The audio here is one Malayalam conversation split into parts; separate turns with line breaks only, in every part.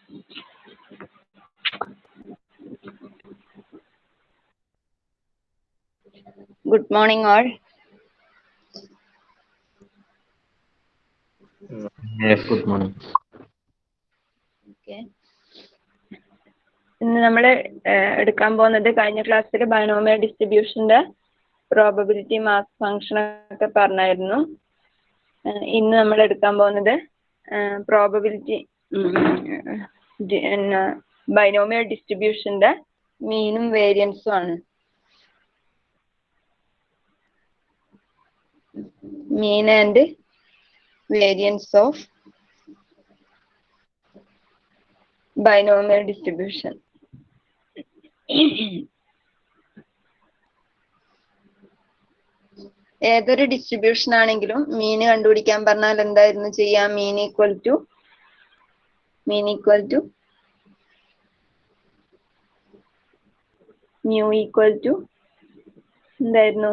Good morning, all.
Yes, good morning.
Okay. ഇന്ന് നമ്മൾ എടുക്കാൻ പോകുന്നത് കഴിഞ്ഞ ക്ലാസ്സിൽ ബൈനോമിയൽ ഡിസ്ട്രിബ്യൂഷന്റെ പ്രോബബിലിറ്റി മാസ് ഫംഗ്ഷൻ ഒക്കെ പറഞ്ഞായിരുന്നു. ഇന്ന് നമ്മൾ എടുക്കാൻ പോകുന്നത് പ്രോബബിലിറ്റി ബൈനോമിയൽ ഡിസ്ട്രിബ്യൂഷന്റെ മീനും വേരിയൻസും ആണ്. Mean and variance of binomial distribution. ഏതൊരു ഡിസ്ട്രിബ്യൂഷൻ ആണെങ്കിലും മീൻ കണ്ടുപിടിക്കാൻ പറഞ്ഞാൽ എന്തായിരുന്നു ചെയ്യാം? Mean equal to mu equal to എന്തായിരുന്നു?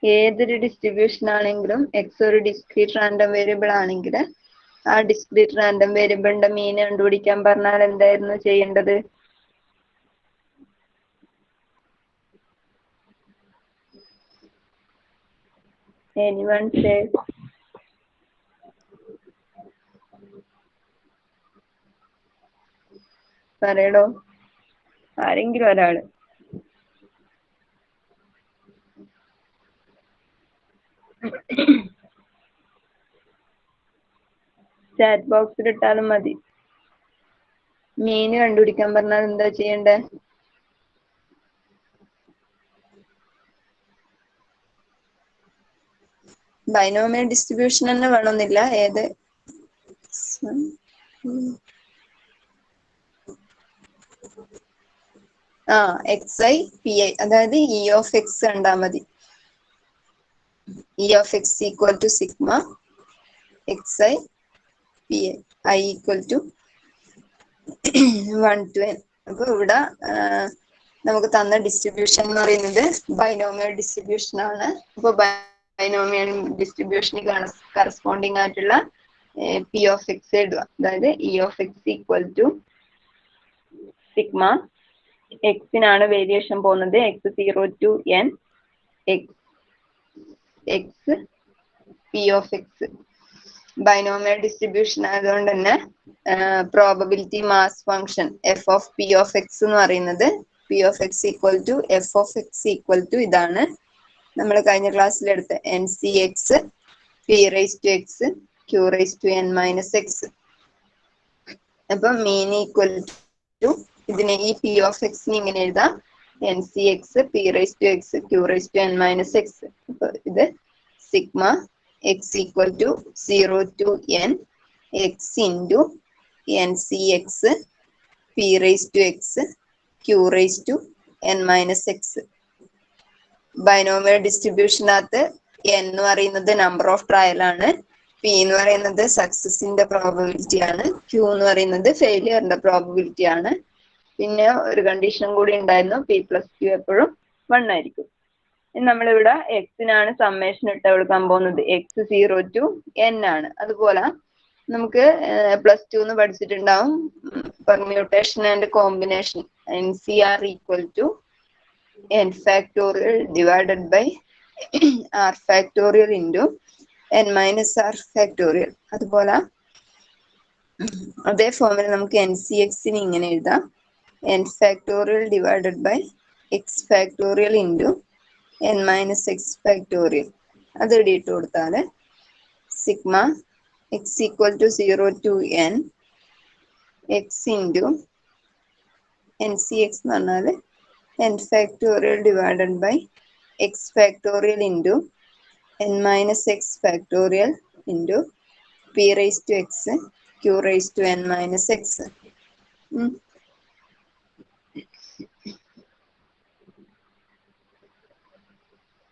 ഏതൊരു ഡിസ്ട്രിബ്യൂഷൻ ആണെങ്കിലും എക്സ് ഒരു ഡിസ്ക്രീറ്റ് റാൻഡം വേരിയബിൾ ആണെങ്കിൽ ആ ഡിസ്ക്രീറ്റ് റാൻഡം വേരിയബിളിന്റെ മീൻ കണ്ടുപിടിക്കാൻ പറഞ്ഞാൽ എന്തായിരുന്നു ചെയ്യേണ്ടത്? Anyone say? പറയടോ, ആരെങ്കിലും ഒരാള്. ചാറ്റ് ബോക്സിൽ ഇട്ടാലും മതി. മീന് കണ്ടുപിടിക്കാൻ പറഞ്ഞാൽ എന്താ ചെയ്യണ്ടേ? ബൈനോമിയൽ ഡിസ്ട്രിബ്യൂഷൻ തന്നെ വേണമെന്നില്ല, ഏത് എക്സ് ഐ പി ഐ, അതായത് ഇ ഓഫ് എക്സ് കണ്ടാൽ മതി. E of X equal to sigma X I P I equal to 1 to n. അപ്പൊ ഇവിടെ നമുക്ക് തന്ന ഡിസ്ട്രിബ്യൂഷൻ എന്ന് പറയുന്നത് ബൈനോമിയൽ ഡിസ്ട്രിബ്യൂഷൻ ആണ്. അപ്പൊ ബൈനോമിയൽ ഡിസ്ട്രിബ്യൂഷന് കറസ്പോണ്ടിങ് ആയിട്ടുള്ള പി ഓഫ് എക്സ് എഴുതുക. അതായത് E of X equal to sigma എക്സിനാണ് വേരിയേഷൻ പോകുന്നത്, X 0 to n X P of X. Binomial distribution ആയതുകൊണ്ട് തന്നെ probability mass function F of P of X എന്ന് പറയുന്നത് P of X equal to F of X equal to ഇതാണ് നമ്മൾ കഴിഞ്ഞ ക്ലാസ്സിലെടുത്ത N C X P raise to X Q raise to N minus X. അപ്പൊ മീൻ ഈക്വൽ ടു ഇതിനെ ഈ പി ഓഫ് എക്സിന് ഇങ്ങനെ എഴുതാം, N C X P raise to X Q raise to N minus X. അപ്പൊ ഇത് sigma X equal to 0 to n X into N C X P raise to X Q raise to N minus X. Binomial ഡിസ്ട്രിബ്യൂഷനകത്ത് n എന്ന് പറയുന്നത് നമ്പർ ഓഫ് ട്രയൽ ആണ്, പി എന്ന് പറയുന്നത് സക്സസിന്റെ പ്രോബബിലിറ്റി ആണ്, ക്യൂ എന്ന് പറയുന്നത് ഫെയിലിയറിന്റെ പ്രോബബിലിറ്റി ആണ്. പിന്നെ ഒരു കണ്ടീഷൻ കൂടി ഉണ്ടായിരുന്നു, പി പ്ലസ് ക്യൂ എപ്പോഴും 1 ആയിരിക്കും. നമ്മളിവിടെ എക്സിനാണ് സമ്മേഷൻ ഇട്ട് കൊടുക്കാൻ പോകുന്നത്, എക്സ് 0 to n ആണ്. അതുപോലെ നമുക്ക് +2 എന്ന് പഠിച്ചിട്ടുണ്ടാവും, permutation and combination N C R equal to n factorial divided by r factorial into n minus r factorial. അതുപോലെ അതേ ഫോമിൽ നമുക്ക് എൻ സി എക്സിന് ഇങ്ങനെ എഴുതാം, n factorial divided by x factorial into n minus X factorial. അത് എഴുതിയിട്ട് കൊടുത്താൽ sigma X equal to 0 to n X into N C X എന്ന് പറഞ്ഞാൽ n factorial divided by X factorial into n minus X factorial into P raise to X Q raise to n minus X.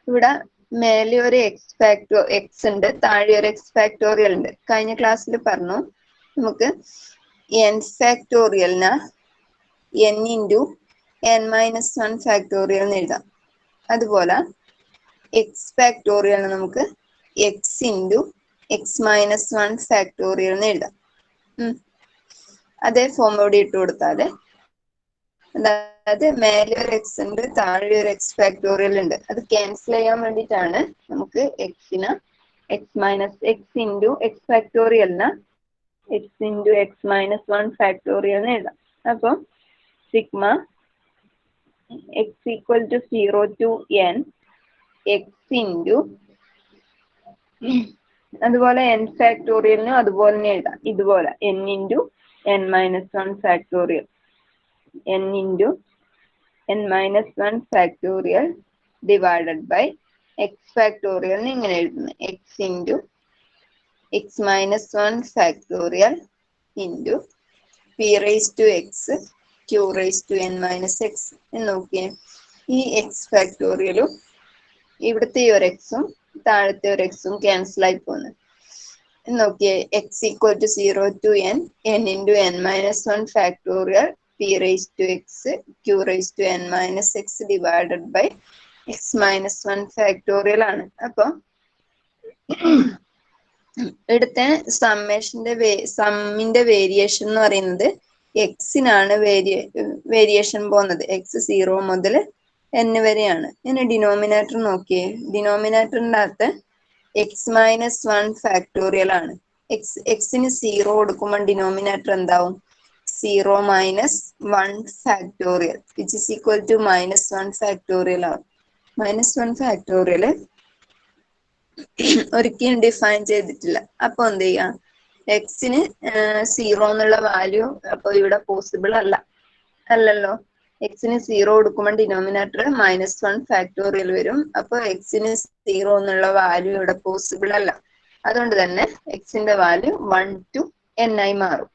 ഇവിടെ മേലെ ഒരു എക്സ് ഉണ്ട്, താഴെ ഒരു എക്സ് ഫാക്ടോറിയൽ ഉണ്ട്. കഴിഞ്ഞ ക്ലാസ്സിൽ പറഞ്ഞു നമുക്ക് എൻ ഫാക്ടോറിയലിന് n into n minus 1 factorial എന്ന് എഴുതാം. അതുപോലെ എക്സ് ഫാക്ടോറിയലിന് നമുക്ക് X into X minus 1 factorial എന്ന് എഴുതാം. അതേ ഫോം ഇവിടെ ഇട്ട് കൊടുത്താല്, അതായത് മേലെ ഒരു എക്സ് ഉണ്ട്, താഴെ ഒരു എക്സ് ഫാക്ടോറിയൽ ഉണ്ട്. അത് ക്യാൻസൽ ചെയ്യാൻ വേണ്ടിയിട്ടാണ് നമുക്ക് എക്സിന് X minus X into X ഫാക്ടോറിയലിന് X into X minus 1 factorial എന്ന് എഴുതാം. അപ്പം sigma X equal to 0 to N X into, അതുപോലെ എൻ ഫാക്ടോറിയലിനും അതുപോലെ തന്നെ എഴുതാം. ഇതുപോലെ N into N minus 1 factorial, N into N minus 1 factorial divided by X ഫാക്ടോറിയലിന് ഇങ്ങനെ എഴുതുന്നത് X into X minus 1 factorial into P raise to X Q raise to N minus X എന്ന് നോക്കിയേ. ഈ എക്സ് ഫാക്ടോറിയലും ഇവിടുത്തെ ഈ ഒരു എക്സും താഴത്തെ ഒരു എക്സും ക്യാൻസൽ ആയി പോകുന്നു. നോക്കിയേ, X equal to 0 to N into N minus 1 factorial P raise to X Q raise to N minus X divided by X minus 1 factorial ആണ്. അപ്പൊ ഇവിടുത്തെ സമ്മിന്റെ വേരിയേഷൻ എന്ന് പറയുന്നത് എക്സിനാണ് വേരിയേഷൻ പോകുന്നത്. എക്സ് 0 മുതൽ n വരെയാണ്. ഇനി ഡിനോമിനേറ്റർ നോക്കിയേ, ഡിനോമിനേറ്ററിൻ്റെ അകത്ത് എക്സ് മൈനസ് 1 ഫാക്ടോറിയൽ ആണ്. എക്സിന് 0 കൊടുക്കുമ്പോൾ ഡിനോമിനേറ്റർ എന്താവും? 0 minus 1 factorial which is equal to minus 1 factorial ആവും. മൈനസ് 1 ഫാക്ടോറിയൽ ഒരിക്കലും ഡിഫൈൻ ചെയ്തിട്ടില്ല. അപ്പൊ എന്ത് ചെയ്യാം, എക്സിന് 0 എന്നുള്ള വാല്യൂ അപ്പൊ ഇവിടെ പോസിബിൾ അല്ലല്ലോ. എക്സിന് 0 കൊടുക്കുമ്പോൾ ഡിനോമിനേറ്റർ മൈനസ് 1 ഫാക്ടോറിയൽ വരും. അപ്പൊ എക്സിന് 0 എന്നുള്ള വാല്യൂ ഇവിടെ പോസിബിൾ അല്ല. അതുകൊണ്ട് തന്നെ എക്സിന്റെ വാല്യൂ 1 ടു n ആയി മാറും.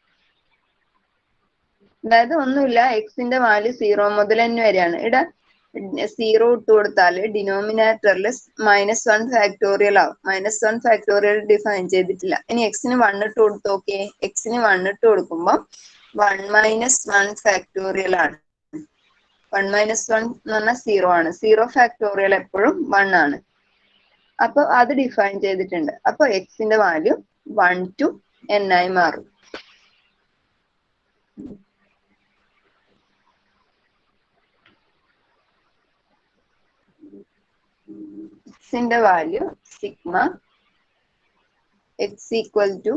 അതായത് ഒന്നുമില്ല, എക്സിന്റെ വാല്യൂ 0 മുതൽ n വരെയാണ്. ഇവിടെ 0 ഇട്ട് കൊടുത്താൽ ഡിനോമിനേറ്ററിൽ മൈനസ് 1 ഫാക്ടോറിയൽ ആവും. മൈനസ് 1 ഫാക്ടോറിയൽ ഡിഫൈൻ ചെയ്തിട്ടില്ല. ഇനി എക്സിന് 1 ഇട്ട് കൊടുത്ത് നോക്കിയേ, എക്സിന് 1 ഇട്ട് കൊടുക്കുമ്പോൾ 1 മൈനസ് 1 ഫാക്ടോറിയൽ ആണ്. 1 മൈനസ് 1 എന്ന് പറഞ്ഞാൽ 0 ആണ്. 0 ഫാക്ടോറിയൽ എപ്പോഴും 1 ആണ്. അപ്പൊ അത് ഡിഫൈൻ ചെയ്തിട്ടുണ്ട്. അപ്പൊ എക്സിന്റെ വാല്യൂ 1 ടു n ആയി മാറും. എക്സിന്റെ value sigma X equal to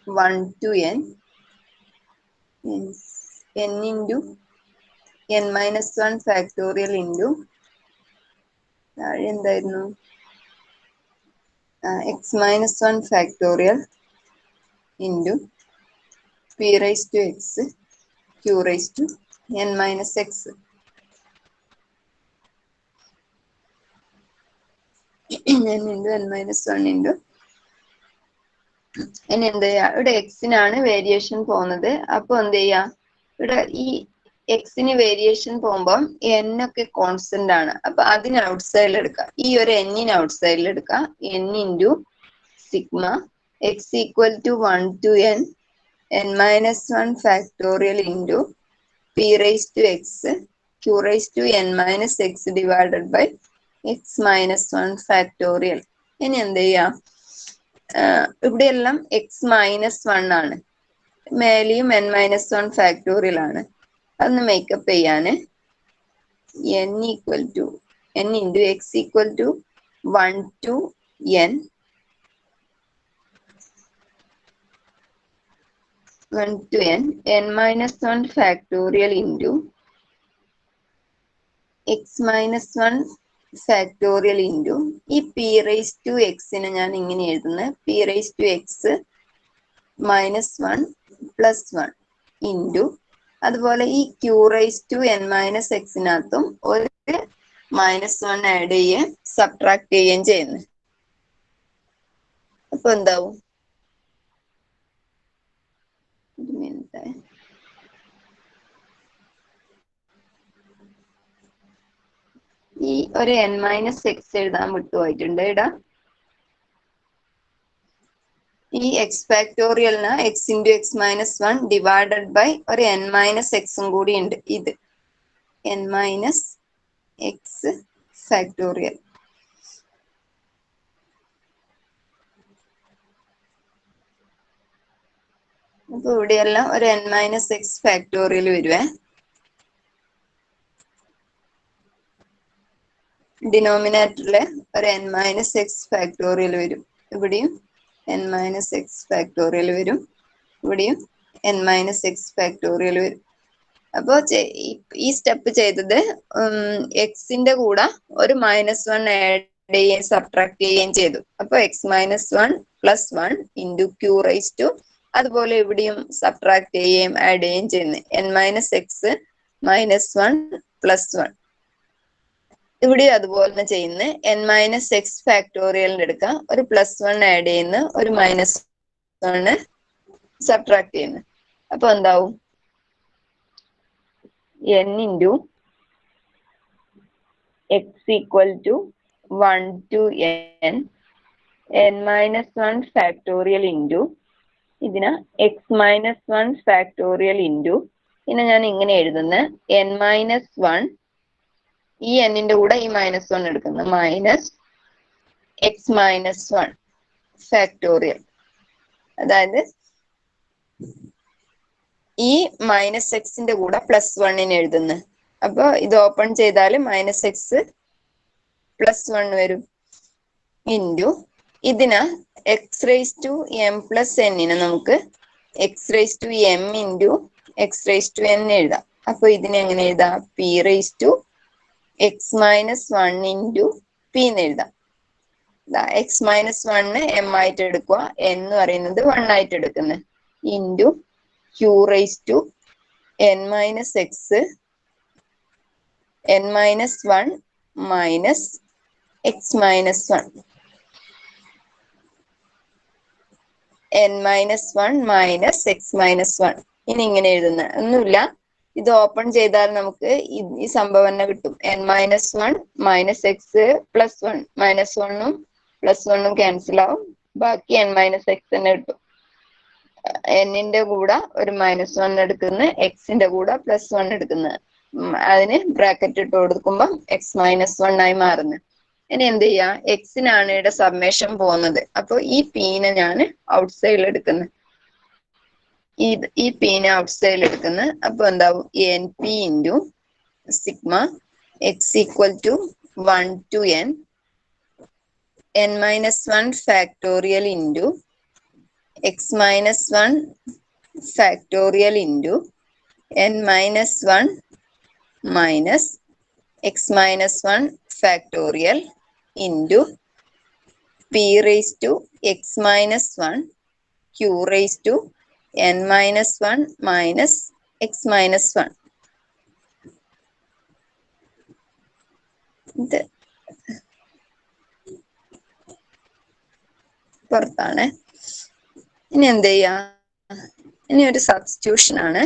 1 to n into n minus 1 factorial into താഴെ എന്തായിരുന്നു, X minus 1 factorial into P raise to X Q raise to n minus X. n minus 1 into ഇനി എന്ത് ചെയ്യാ, ഇവിടെ എക്സിനാണ് വേരിയേഷൻ പോകുന്നത്. അപ്പൊ എന്ത് ചെയ്യാ, ഇവിടെ ഈ എക്സിന് വേരിയേഷൻ പോകുമ്പോൾ n ഒക്കെ കോൺസ്റ്റന്റ് ആണ്. അപ്പൊ അതിന് ഔട്ട് സൈഡിൽ എടുക്കാം. ഈ ഒരു n ഔട്ട് സൈഡിൽ എടുക്കാം. n into sigma X equal to 1 to n minus 1 factorial into P raise to X Q raise to n minus X divided by X minus 1 factorial. ഇനി എന്ത് ചെയ്യാം, ഇവിടെയെല്ലാം എക്സ് മൈനസ് 1 ആണ്, മേലെയും n മൈനസ് 1 ഫാക്ടോറിയൽ ആണ്. അതൊന്ന് മേക്കപ്പ് ചെയ്യാന് n equal to n into X equal to 1 to n 1 to n minus 1 factorial into X minus 1 factorial into ഈ പി റൈസ് ടു എക്സിനെ ഞാൻ ഇങ്ങനെ എഴുതുന്നത് P raise to X minus 1 plus 1 into അതുപോലെ ഈ Q raise to n minus എക്സിനകത്തും ഒരു മൈനസ് 1 ആഡ് ചെയ്യുകയും സബ്ട്രാക്ട് ചെയ്യുകയും ചെയ്യുന്നു. അപ്പൊ എന്താവും, ഈ ഒരു n മൈനസ് എക്സ് എഴുതാൻ വിട്ടുപോയിട്ടുണ്ട്. ഇടാ ഈ എക്സ് ഫാക്ടോറിയലിന് X into X minus 1 divided by ഒരു n മൈനസ് എക്സും കൂടി ഉണ്ട്. ഇത് n മൈനസ് എക്സ് ഫാക്ടോറിയൽ. അപ്പൊ ഇവിടെയെല്ലാം ഒരു n മൈനസ് എക്സ് ഫാക്ടോറിയൽ വരുവേ. ഡിനോമിനേറ്ററില് ഒരു n മൈനസ് എക്സ് ഫാക്ടോറിയൽ വരും. ഇവിടെയും n മൈനസ് എക്സ് ഫാക്ടോറിയൽ വരും. ഇവിടെയും n മൈനസ് എക്സ് ഫാക്ടോറിയൽ വരും. അപ്പോ ഈ സ്റ്റെപ്പ് ചെയ്തത് എക്സിന്റെ കൂടെ ഒരു -1 ആഡ് ചെയ്യുകയും സബ്ട്രാക്ട് ചെയ്യുകയും ചെയ്തു. അപ്പൊ X minus 1 plus 1 into Q raise to, അതുപോലെ ഇവിടെയും സബ്ട്രാക്ട് ചെയ്യുകയും ആഡ് ചെയ്യുകയും ചെയ്യുന്നു. n minus X minus 1 plus 1. ഇവിടെ അതുപോലെ തന്നെ ചെയ്യുന്നു. n മൈനസ് എക്സ് ഫാക്ടോറിയലിന്റെ എടുക്കാം, ഒരു +1 ആഡ് ചെയ്യുന്നു, ഒരു -1 സബ്ട്രാക്ട് ചെയ്യുന്നു. അപ്പൊ എന്താവും? n into X equal to 1 to n minus 1 factorial into ഇതിന് എക്സ് മൈനസ് 1 ഫാക്ടോറിയൽ ഇൻറ്റു, പിന്നെ ഞാൻ ഇങ്ങനെ എഴുതുന്നത് n മൈനസ് 1, ഈ എന്നിന്റെ കൂടെ ഈ -1 എടുക്കുന്നത്, മൈനസ് എക്സ് മൈനസ് 1 ഫാക്ടോറിയൽ. അതായത് ഈ മൈനസ് എക്സിന്റെ കൂടെ +1 എഴുതുന്നു. അപ്പൊ ഇത് ഓപ്പൺ ചെയ്താൽ മൈനസ് എക്സ് പ്ലസ് 1 വരും. ഇൻറ്റു ഇതിന് X raise to M plus എന്നിന് നമുക്ക് X raise to M into X raise to N എഴുതാം. അപ്പൊ ഇതിനെ എങ്ങനെ എഴുതാം? P raise to X minus 1 into P എന്ന് എഴുതാം. എക്സ് മൈനസ് 1 എം ആയിട്ട് എടുക്കുക, എന്ന് പറയുന്നത് 1 ആയിട്ട് എടുക്കുന്നത്, into Q raise to N minus X n minus 1 minus X minus 1, n minus 1 minus X minus 1. ഇനി ഇങ്ങനെ എഴുതുന്ന ഒന്നുമില്ല, ഇത് ഓപ്പൺ ചെയ്താൽ നമുക്ക് ഈ സംഭവം തന്നെ കിട്ടും. n minus 1 minus X plus 1, -1ഉം +1ഉം ക്യാൻസൽ ആവും, ബാക്കി n മൈനസ് എക്സ് തന്നെ കിട്ടും. എന്നിന്റെ കൂടെ ഒരു -1 എടുക്കുന്ന, എക്സിന്റെ കൂടെ +1 എടുക്കുന്നത്, അതിന് ബ്രാക്കറ്റ് ഇട്ട് കൊടുക്കുമ്പോൾ എക്സ് മൈനസ് 1 ആയി മാറുന്നു. ഇനി എന്ത് ചെയ്യാ? എക്സിനാണ് ഇവിടെ സബ്മേഷൻ പോകുന്നത്. അപ്പൊ ഈ പീനെ ഞാൻ ഔട്ട് സൈഡിൽ എടുക്കുന്നു, ഈ പീനെ ഔട്ട് സൈഡിൽ എടുക്കുന്നു. അപ്പൊ എന്താവും? N P into sigma X equal to 1 to n minus 1 factorial into X minus 1 factorial into n minus 1 minus X minus 1 factorial into P raise to X minus 1 Q raise to n minus 1 minus X minus 1. ഇത് പുറത്താണ്. ഇനി എന്ത് ചെയ്യാ? ഇനി ഒരു സബ്സ്റ്റിറ്റ്യൂഷൻ ആണ്.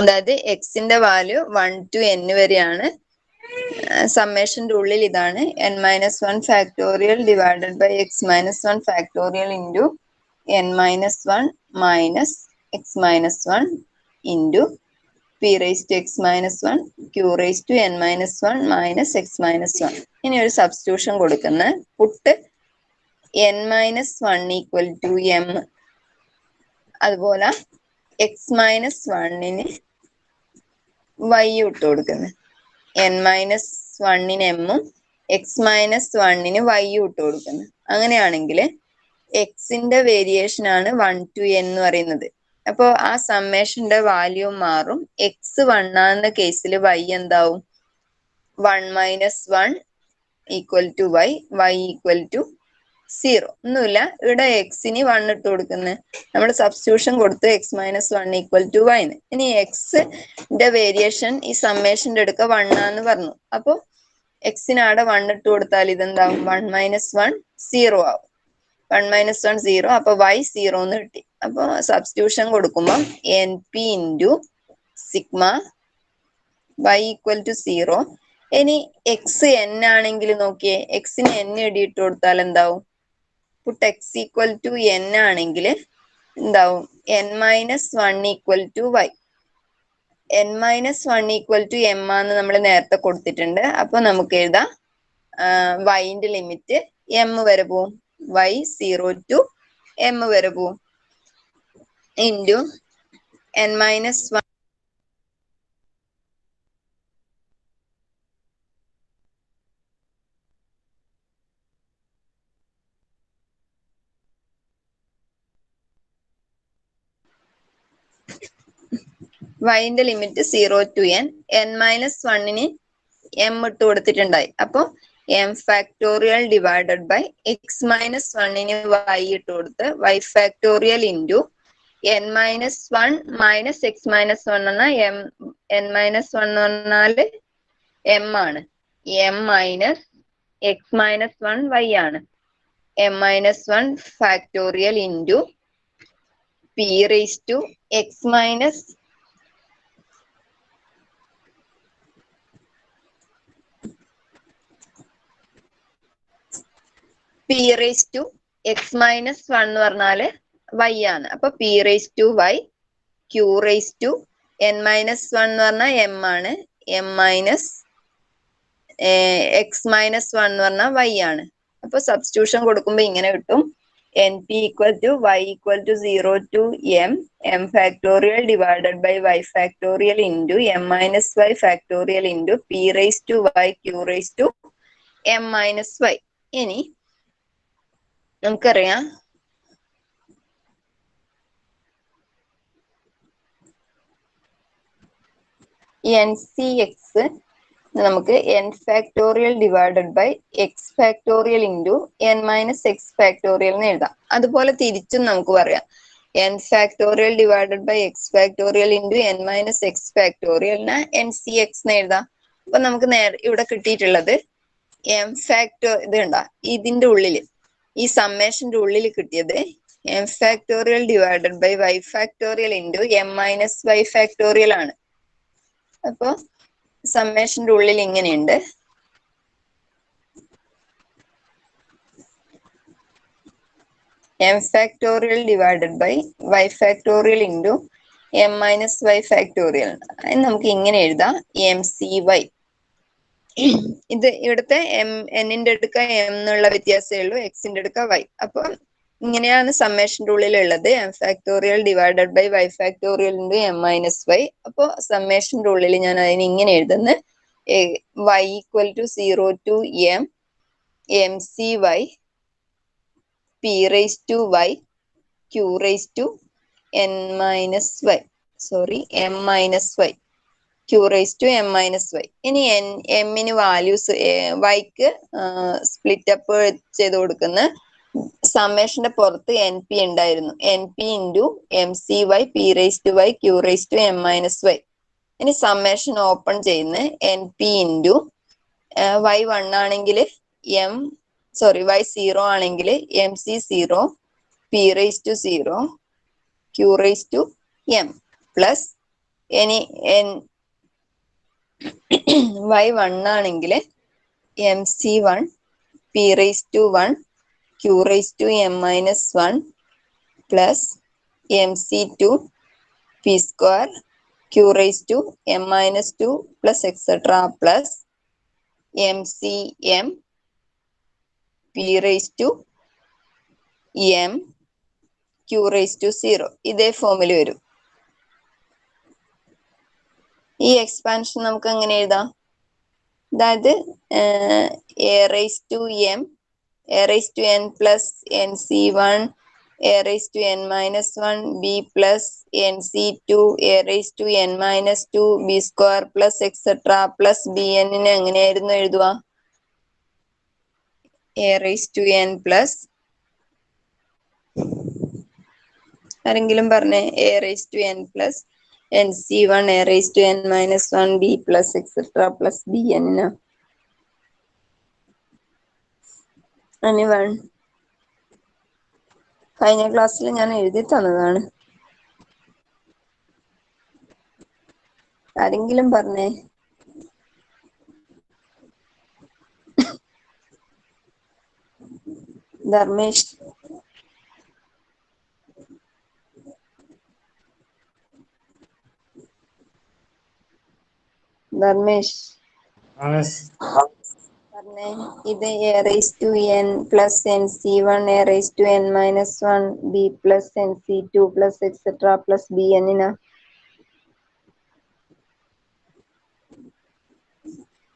അതായത് എക്സിന്റെ വാല്യൂ 1 to n വരെയാണ്. സമ്മേഷന്റെ ഉള്ളിൽ ഇതാണ് n minus 1 factorial divided by X minus 1 factorial into n minus 1 minus X minus 1 into P raise to X minus 1 Q raise to n minus 1 minus X minus 1. ഇനി ഒരു സബ്സ്റ്റിറ്റ്യൂഷൻ കൊടുക്കുന്ന, put n minus 1 equal to M, അതുപോലെ എക്സ് മൈനസ് 1ന് y ഇട്ട് കൊടുക്കുന്നത്, n മൈനസ് 1ന് എമ്മും എക്സ് മൈനസ് 1ന് y ഇട്ട് കൊടുക്കുന്നത്. അങ്ങനെയാണെങ്കിൽ എക്സിന്റെ വേരിയേഷൻ ആണ് 1 to n എന്ന് പറയുന്നത്. അപ്പോൾ ആ സമ്മേഷന്റെ വാല്യൂ മാറും. എക്സ് 1 ആകുന്ന കേസിൽ y എന്താവും? 1 minus 1 equal to y, y equal to 0. ഒന്നുമില്ല, ഇവിടെ എക്സിന് 1 ഇട്ട് കൊടുക്കുന്നത്, നമ്മൾ സബ്സ്റ്റിറ്റ്യൂഷൻ കൊടുത്ത് X minus 1 equal to y. ഇനി എക്സിന്റെ വേരിയേഷൻ ഈ സമ്മേഷന്റെ എടുക്ക 1 ആന്ന് പറഞ്ഞു. അപ്പൊ എക്സിന് അവിടെ 1 ഇട്ട് കൊടുത്താൽ ഇതെന്താവും? 1 മൈനസ് 1 0 ആവും. 1 മൈനസ് 1 0, അപ്പൊ y 0 എന്ന് കിട്ടി. അപ്പൊ സബ്സ്റ്റിറ്റ്യൂഷൻ കൊടുക്കുമ്പോൾ N P into sigma y equal to 0. ഇനി എക്സ് n ആണെങ്കിൽ നോക്കിയേ, എക്സിന് n ഇട്ട് കൊടുത്താൽ എന്താവും? Put X equal to n ആണെങ്കിൽ എന്താവും? n minus 1 equal to y. n minus 1 equal to m ആന്ന് നമ്മൾ നേരത്തെ കൊടുത്തിട്ടുണ്ട്. അപ്പൊ നമുക്ക് എഴുതാം yന്റെ ലിമിറ്റ് m വരെ പോവും, y 0 to m വരെ പോവും. into n minus 1 y-ന്റെ ലിമിറ്റ് 0 to n minus 1-ന് m ഇട്ട് കൊടുത്തിട്ടുണ്ടായി. അപ്പൊ m factorial divided by x minus 1-ന് y ഇട്ട് കൊടുത്ത് y factorial into n minus 1 minus x minus 1 എന്ന n minus 1 എന്ന് പറഞ്ഞാല് m ആണ്. m minus x minus 1 y ആണ്. m minus 1 factorial into p raised to x minus p raised to x minus 1 എന്ന് പറഞ്ഞാല് y ആണ്. അപ്പൊ p raised to y q raised to n minus 1 എന്ന് പറഞ്ഞാൽ m ആണ്. m minus x minus 1 എന്ന് പറഞ്ഞാൽ y ആണ്. അപ്പൊ സബ്സ്റ്റിറ്റ്യൂഷൻ കൊടുക്കുമ്പോ ഇങ്ങനെ കിട്ടും np equal to y equal to 0 to m factorial divided by y factorial into m minus y factorial into p raised to y q raised to m minus y. ഇനി നമുക്കറിയാം NCX നമുക്ക് n factorial divided by X factorial into n minus X factorial എന്ന് എഴുതാം. അതുപോലെ തിരിച്ചും നമുക്ക് പറയാം n factorial divided by X factorial into n minus X ഫാക്ടോറിയലിന് NCX എന്ന് എഴുതാം. അപ്പൊ നമുക്ക് ഇവിടെ കിട്ടിയിട്ടുള്ളത് m ഫാക്ടോ ഇത് കണ്ട ഇതിന്റെ ഉള്ളിൽ ഈ സമ്മേഷന്റെ ഉള്ളിൽ കിട്ടിയത് m factorial divided by y factorial into m minus y factorial ആണ്. അപ്പൊ സമ്മേഷന്റെ ഉള്ളിൽ ഇങ്ങനെയുണ്ട് m factorial divided by y factorial into m minus y factorial. അതിന് നമുക്ക് ഇങ്ങനെ എഴുതാം mcy. ഇത് ഇവിടുത്തെ n-ന്റെ അടുക്ക m എന്നുള്ള വ്യത്യാസമേ ഉള്ളൂ, x-ന്റെ അടുക്ക y. അപ്പൊ ഇങ്ങനെയാണ് സമ്മേഷന്റെ ഉള്ളിലുള്ളത് m factorial divided by y factorial into m minus y. അപ്പൊ സമ്മേഷന്റെ ഉള്ളിൽ ഞാൻ അതിന് ഇങ്ങനെ എഴുതുന്നത് y equal to 0 to m mcy p raised to y q raised to n minus y m minus y q raised to m minus y. ഇനി m-ന് വാല്യൂസ് yക്ക് സ്പ്ലിറ്റ് അപ്പ് ചെയ്ത് കൊടുക്കുന്ന സമ്മേഷന്റെ പുറത്ത് np ഉണ്ടായിരുന്നു. np into mcy p raised to y q raised to m minus y. ഇനി സമ്മേഷൻ ഓപ്പൺ ചെയ്യുന്ന np ഇൻറ്റു y 1 ആണെങ്കിൽ y 0 ആണെങ്കിൽ mc 0 p raised to 0 q raised to m plus ഇനി y 1 ആണെങ്കിൽ mc 1 p raised to 1 q raised to m minus 1 plus mc 2 p square q raised to m minus 2 plus etc. plus mcm p raised to m q raised to 0. ഇതേ ഫോമിൽ വരും. ഈ എക്സ്പാൻഷൻ നമുക്ക് എങ്ങനെ എഴുതാം? അതായത് a raised to m a raised to n plus nc1 a raised to n minus 1 b plus nc2 a raised to n minus 2 b square plus etc. plus bn-നെ എങ്ങനെയായിരുന്നു എഴുതുക? a raised to n plus ആരെങ്കിലും പറഞ്ഞേ a raised to n plus nc1 a raised to n minus 1 b plus etc. plus bn. anyone? കഴിഞ്ഞ ക്ലാസ്സിൽ ഞാൻ എഴുതി തന്നതാണ്. ആരെങ്കിലും പറഞ്ഞേ? ധർമ്മേഷ് ധർമ്മേഷ് ഇത് A raise to N plus N C one A raise to N minus one B plus N C two plus etcetera plus B എന്നിനാ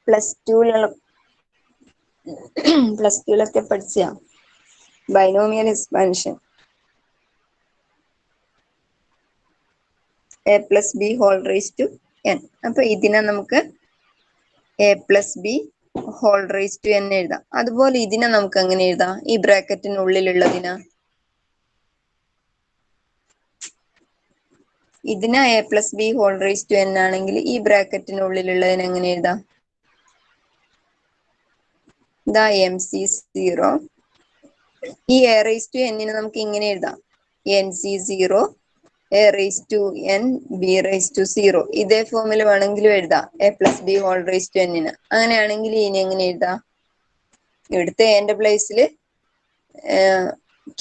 പ്ലസ് ടുവിലൊക്കെ പഠിച്ച binomial expansion A plus B whole raise to N. അപ്പൊ ഇതിനെ നമുക്ക് A plus B whole raise to N എഴുതാം. അതുപോലെ ഇതിനെ നമുക്ക് എങ്ങനെ എഴുതാം? ഈ ബ്രാക്കറ്റിനുള്ളിലുള്ളതിന് ഇതിന് A plus B whole raise to N ആണെങ്കിൽ ഈ ബ്രാക്കറ്റിനുള്ളിലുള്ളതിന് എങ്ങനെ എഴുതാം? ഇതാ എം സി 0. ഈ എ റേസ് ടു എന്നിന് നമുക്ക് ഇങ്ങനെ എഴുതാം, N C 0 A raise to N B raise to 0. ഇതേ ഫോമിൽ വേണമെങ്കിലും എഴുതാം A plus B whole raise to എന്നിന്. അങ്ങനെയാണെങ്കിൽ ഇനി എങ്ങനെ എഴുതാം? ഇവിടുത്തെ എന്റെ പ്ലേസിൽ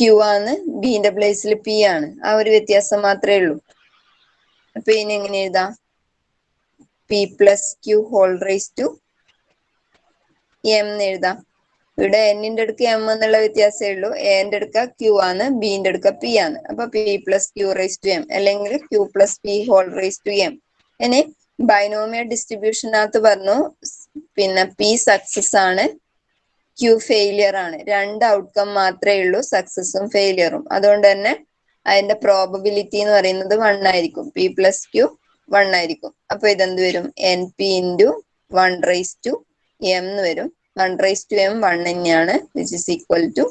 ക്യൂ ആണ്, ബിന്റെ പ്ലേസിൽ പി ആണ്. ആ ഒരു വ്യത്യാസം മാത്രമേ ഉള്ളൂ. അപ്പൊ ഇനി എങ്ങനെ എഴുതാം? P plus Q whole raise to M എന്ന് എഴുതാം. ഇവിടെ എന്നിന്റെ അടുക്ക എം എന്നുള്ള വ്യത്യാസമേ ഉള്ളൂ. എന്റെ അടുക്ക ക്യൂ ആണ്, ബിന്റെ അടുക്ക പി ആണ്. അപ്പൊ P plus Q raise to M അല്ലെങ്കിൽ Q plus P whole raise to M. ഇനി ബൈനോമിയൽ ഡിസ്ട്രിബ്യൂഷനകത്ത് പറഞ്ഞു പിന്നെ പി സക്സസ് ആണ്, ക്യൂ ഫെയിലിയർ ആണ്. രണ്ട് ഔട്ട്കം മാത്രമേ ഉള്ളൂ, സക്സസും ഫെയിലിയറും. അതുകൊണ്ട് തന്നെ അതിന്റെ പ്രോബബിലിറ്റി എന്ന് പറയുന്നത് 1 ആയിരിക്കും. പി പ്ലസ് ക്യൂ 1 ആയിരിക്കും. അപ്പൊ ഇതെന്ത് വരും? N P into 1 raise to M എന്ന് വരും. 1 റേസ് ടു എം 1 തന്നെയാണ്, which is equal to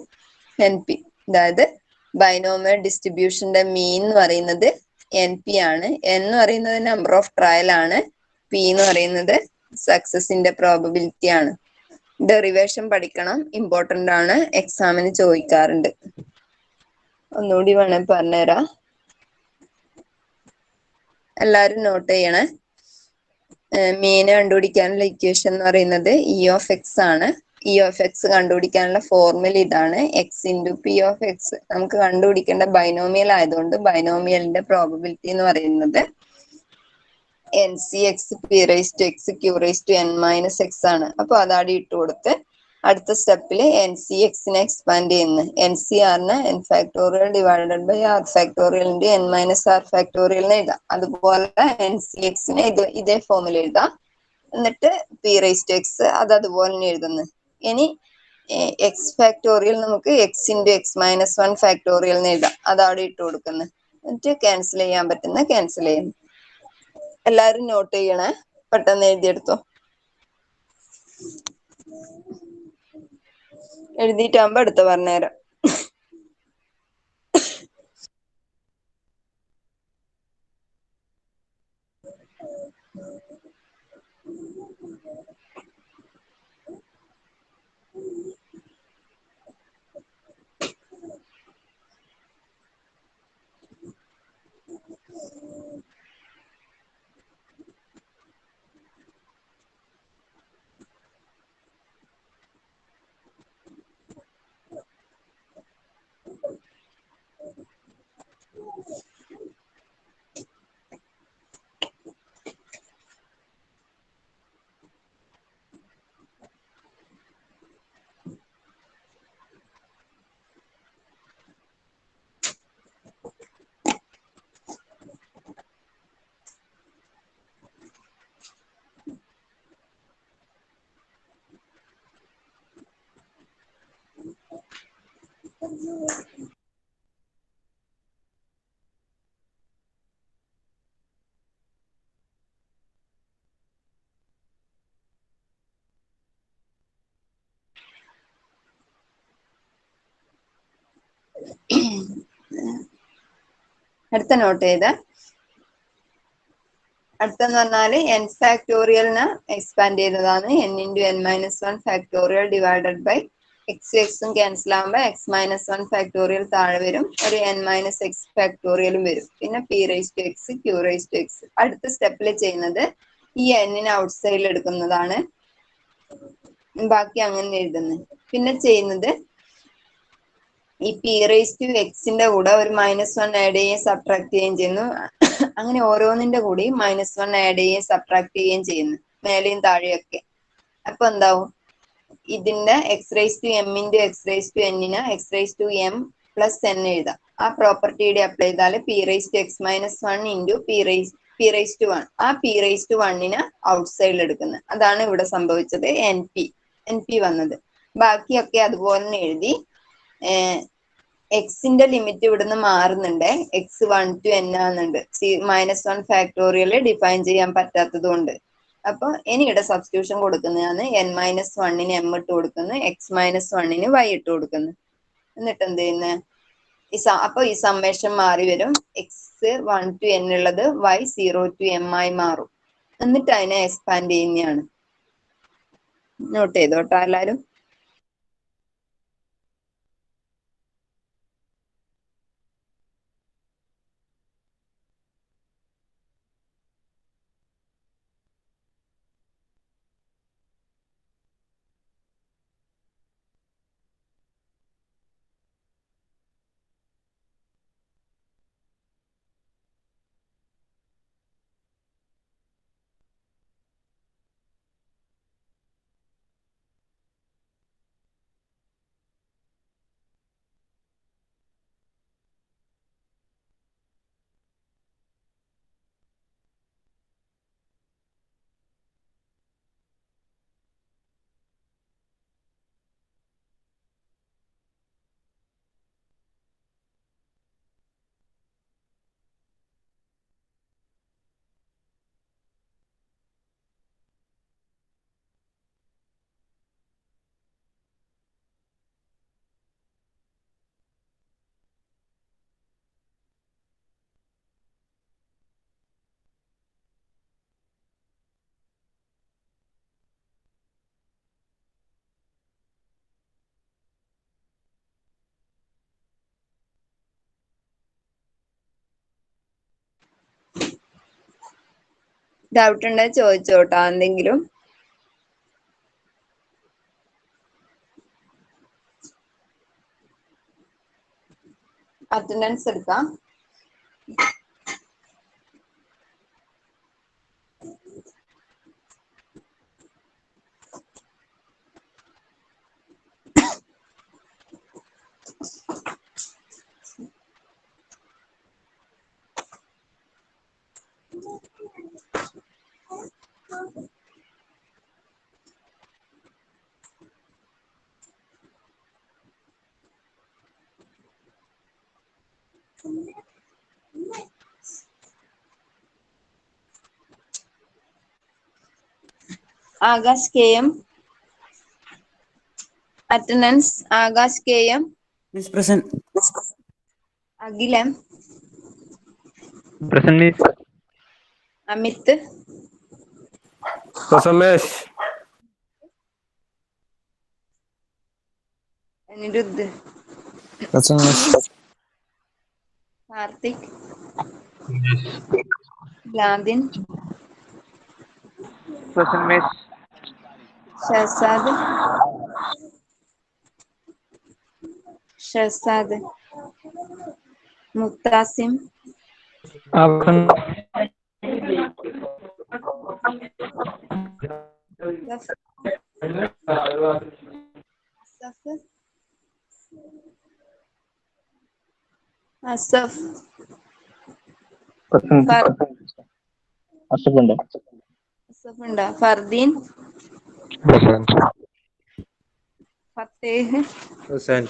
N P. അതായത് ബൈനോമിയൽ ഡിസ്ട്രിബ്യൂഷന്റെ മീൻ എന്ന് പറയുന്നത് എൻ പി ആണ്. എൻ എന്ന് പറയുന്നത് നമ്പർ ഓഫ് ട്രയൽ ആണ്. പി എന്ന് പറയുന്നത് സക്സസിന്റെ പ്രോബബിലിറ്റി ആണ്. ഡെറിവേഷൻ പഠിക്കണം, ഇമ്പോർട്ടന്റ് ആണ്, എക്സാമിന് ചോദിക്കാറുണ്ട്. ഒന്നുകൂടി വേണേ പറഞ്ഞുതരാം, എല്ലാരും നോട്ട് ചെയ്യണേ. മീൻ കണ്ടുപിടിക്കാനുള്ള ഇക്വേഷൻ എന്ന് പറയുന്നത് ഇ ഓഫ് എക്സ് ആണ്. ഇ ഓഫ് എക്സ് കണ്ടുപിടിക്കാനുള്ള ഫോർമുല ഇതാണ്, X into P of X. നമുക്ക് കണ്ടുപിടിക്കേണ്ട ബൈനോമിയൽ ആയതുകൊണ്ട് ബൈനോമിയലിന്റെ പ്രോബബിലിറ്റി എന്ന് പറയുന്നത് N C X P raise to X Q raise to N minus X ആണ്. അപ്പൊ അതാടി ഇട്ട് കൊടുത്ത് അടുത്ത സ്റ്റെപ്പില് എൻ സി എക്സിനെ എക്സ്പാൻഡ് ചെയ്യുന്നു. എൻ സി ആറിന് N factorial divided by R factorial into N minus R factorial എഴുതാം. അതുപോലെ എൻ സി എക്സിനെ ഇതേ ഫോമിൽ എഴുതാം. എന്നിട്ട് പി റേസ് ടു എക്സ് അത് അതുപോലെ തന്നെ എഴുതുന്നു. ഇനി എക്സ് ഫാക്ടോറിയൽ നമുക്ക് X into X minus 1 factorial എന്ന് എഴുതാം. അതവിടെ ഇട്ട് കൊടുക്കുന്നു. എന്നിട്ട് ക്യാൻസൽ ചെയ്യാൻ പറ്റുന്ന ക്യാൻസൽ ചെയ്യുന്നു. എല്ലാരും നോട്ട് ചെയ്യണേ, പെട്ടെന്ന് എഴുതിയെടുത്തോ. എഴുതിയിട്ടാകുമ്പോ അടുത്ത് പറഞ്ഞുതരാം. അടുത്ത നോട്ട് ചെയ്ത് അടുത്തെന്ന് പറഞ്ഞാല് എൻ ഫാക്ടോറിയലിന് എക്സ്പാൻഡ് ചെയ്തതാണ്. N into N minus 1 factorial divided by X എക്സും ക്യാൻസൽ ആകുമ്പോൾ എക്സ് മൈനസ് 1 ഫാക്ടോറിയൽ താഴെ വരും, ഒരു എൻ മൈനസ് എക്സ് ഫാക്ടോറിയലും വരും. പിന്നെ P raise to X Q raise to X. അടുത്ത സ്റ്റെപ്പിൽ ചെയ്യുന്നത് ഈ എന്നിനെ ഔട്ട് സൈഡിൽ എടുക്കുന്നതാണ്, ബാക്കി അങ്ങനെ എഴുതുന്നത്. പിന്നെ ചെയ്യുന്നത് ഈ പി റേസ് ടു എക്സിന്റെ കൂടെ ഒരു -1 ആഡ് ചെയ്യുകയും സബ്ട്രാക്ട് ചെയ്യുകയും ചെയ്യുന്നു. അങ്ങനെ ഓരോന്നിന്റെ കൂടെയും -1 ആഡ് ചെയ്യുകയും സബ്ട്രാക്ട് ചെയ്യുകയും ചെയ്യുന്നു, മേലെയും താഴെയൊക്കെ. അപ്പൊ എന്താവും? ഇതിന്റെ X raise to M into X raise to എന്നിന് X raise to M plus N എഴുതാം. ആ പ്രോപ്പർട്ടിയുടെ അപ്ലൈ ചെയ്താൽ P raise to X minus one into P raise to one. ആ പി റൈസ് ടു വണ്ണിന് ഔട്ട് സൈഡിൽ എടുക്കുന്നത്. അതാണ് ഇവിടെ സംഭവിച്ചത്. എൻ പി വന്നത്. ബാക്കിയൊക്കെ അതുപോലെ തന്നെ എഴുതി. എക്സിന്റെ ലിമിറ്റ് ഇവിടുന്ന് മാറുന്നുണ്ട്. എക്സ് 1 to n ആകുന്നുണ്ട്. -1 ഫാക്ടോറിയൽ ഡിഫൈൻ ചെയ്യാൻ പറ്റാത്തത് കൊണ്ട്. അപ്പൊ ഇനി ഇവിടെ സബ്സ്റ്റിറ്റ്യൂഷൻ കൊടുക്കുന്നതാണ്. n-1ന് m ഇട്ട് കൊടുക്കുന്നു, x-1ന് y ഇട്ട് കൊടുക്കുന്നു. എന്നിട്ട് എന്ത് ചെയ്യുന്നത്? അപ്പൊ ഈ സമ്മേഷൻ മാറി വരും. എക്സ് 1 to n ഉള്ളത് y 0 to m ആയി മാറും. എന്നിട്ട് അതിനെ എക്സ്പാൻഡ് ചെയ്യുന്നതാണ്. നോട്ട് ചെയ്തോട്ടോ എല്ലാരും. ഡൗട്ട് ഉണ്ടെങ്കിൽ ചോദിച്ചോട്ടോ എന്തെങ്കിലും. അറ്റൻഡൻസ് എടുക്കാം. Akash K M. Attendance Akash K M.
Miss present.
Akhilam.
Present Miss.
Amit.
Present Miss.
Anirudh.
Present Miss.
Karthik. Ladin.
Present Miss.
Shahzad. Muktasim.
Present.
Asaf.
Present. അസഫുണ്ടോ?
അസഫുണ്ടോ? Fardeen.
Present.
Fateh.
Present.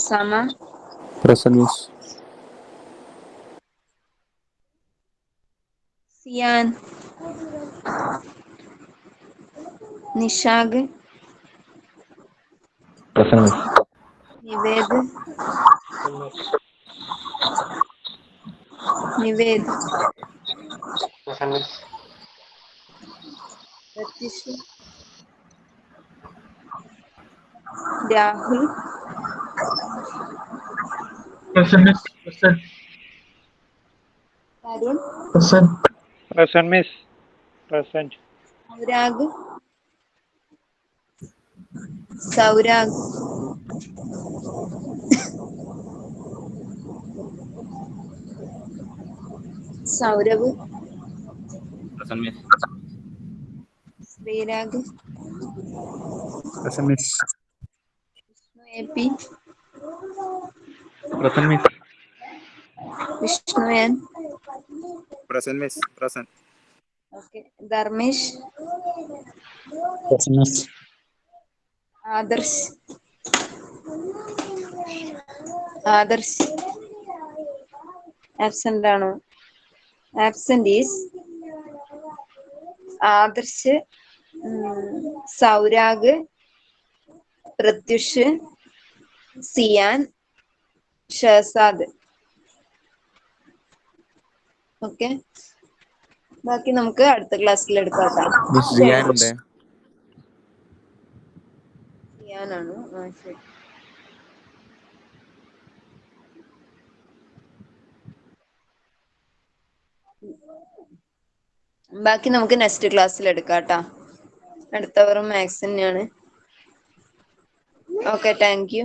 Sama.
Present Miss.
Siyan. Nishag.
Present Miss.
Nived.
Present Miss.
Ratheesh. Rahul.
Present Miss. Present.
Tarun.
Present. Present Miss. Present.
Sourag. Sourav.
Present Miss.
Sreerag,
Present, Miss.
Vishnu A P,
Present, Miss.
Vishnu N.
Present, Miss. Present.
Okay. Dharmesh,
Present, Miss.
Adarsh, Adarsh absent ആണോ? Absent is Adarsh, Sourag, Prathyush, Siyan, Shahzad. Okay, ബാക്കി നമുക്ക് അടുത്ത ക്ലാസ്സിൽ എടുക്കാം.
Miss Ziyan ഉണ്ട്.
സിയാനാണോ? ആ ശരി. ബാക്കി നമുക്ക് നെക്സ്റ്റ് ക്ലാസ്സിൽ എടുക്കാം കേട്ടോ. അടുത്തവറും മാത്സ് തന്നെയാണ്. Okay, thank you.